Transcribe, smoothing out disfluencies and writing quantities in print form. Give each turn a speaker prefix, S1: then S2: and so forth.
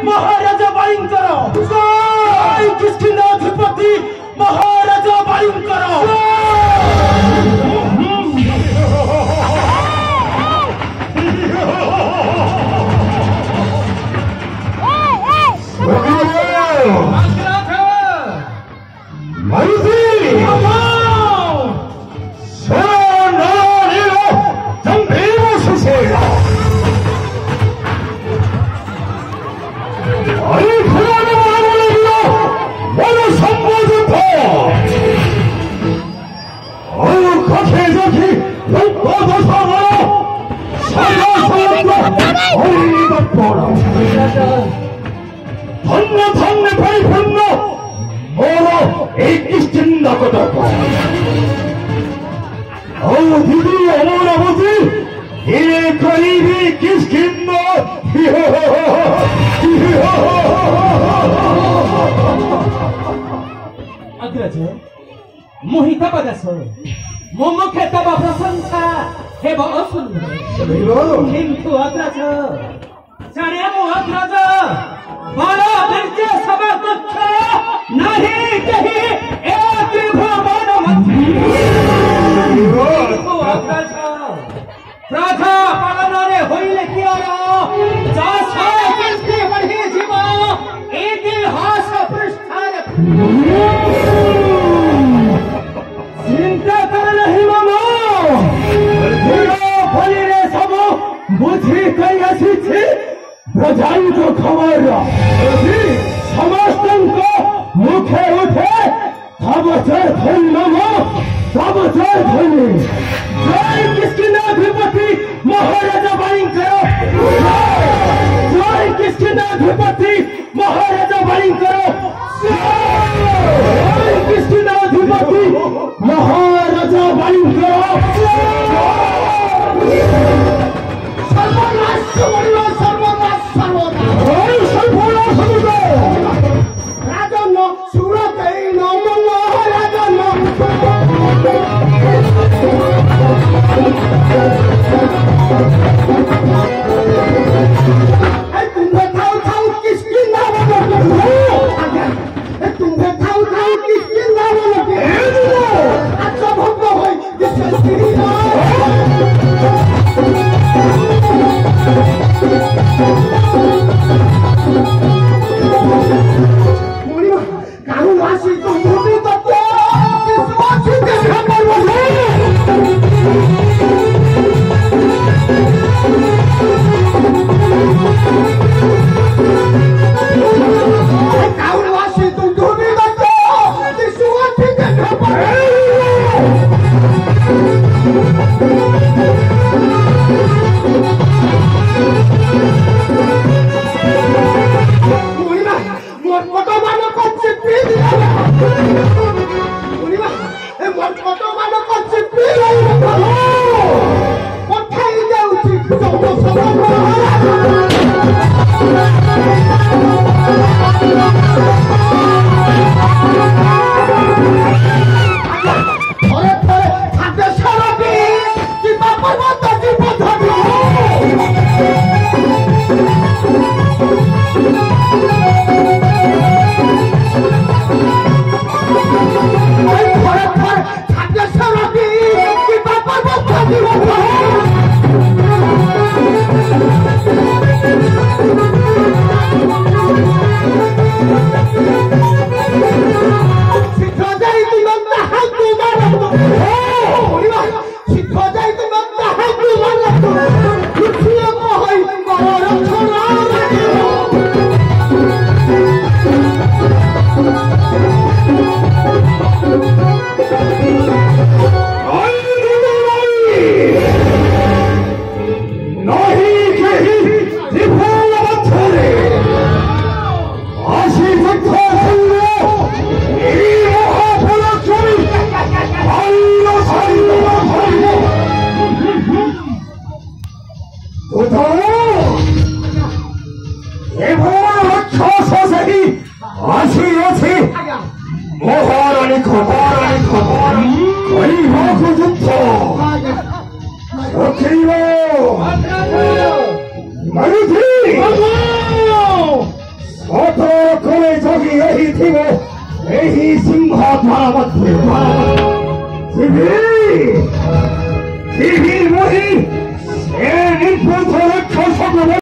S1: महाराजा बालिंकर जय किष्किंधाधिपति महाराजा बालिंकर धन्य धन्य परिपूर्ण मोर एक किष्किंधा कटक दीदी अमरा बुझी ये करीबी किष्किंधा अग्रज मोहित पदस मुखे तब प्रशंसा हे किंतु अग्रज सारे अग्रज बड़ा धैर्य सब तुच्छ नहीं कहीं एक त्रिभुवन अग्रज प्रजा पालन होइले कियार बढ़ी जीव इतिहास पृष्ठार चिंता कर नहीं मामा फली रे सब बुझी कई आसी प्रजाई को खबर समस्त मुखे उठे तब जय ध्वनि मामा तब जय ध्वनि जय किष्किंधाधिपति महाराजा बालिंकर जय किष्किंधाधिपति महाराजा बालिंकर जय किष्किंधाधिपति महाराजा बालिंकर सर्वनाश राजन सूरत राजन तुम्हें खाओ खाओ किष्किंधा तुम्हें खाओ खाओ किष्किंधा अच्छा भव्य हो काहुवासी तो मोदी तत्व किसवासी के खबर बजे काहुवासी तो मोदी तत्व किसवासी के खबर ধরা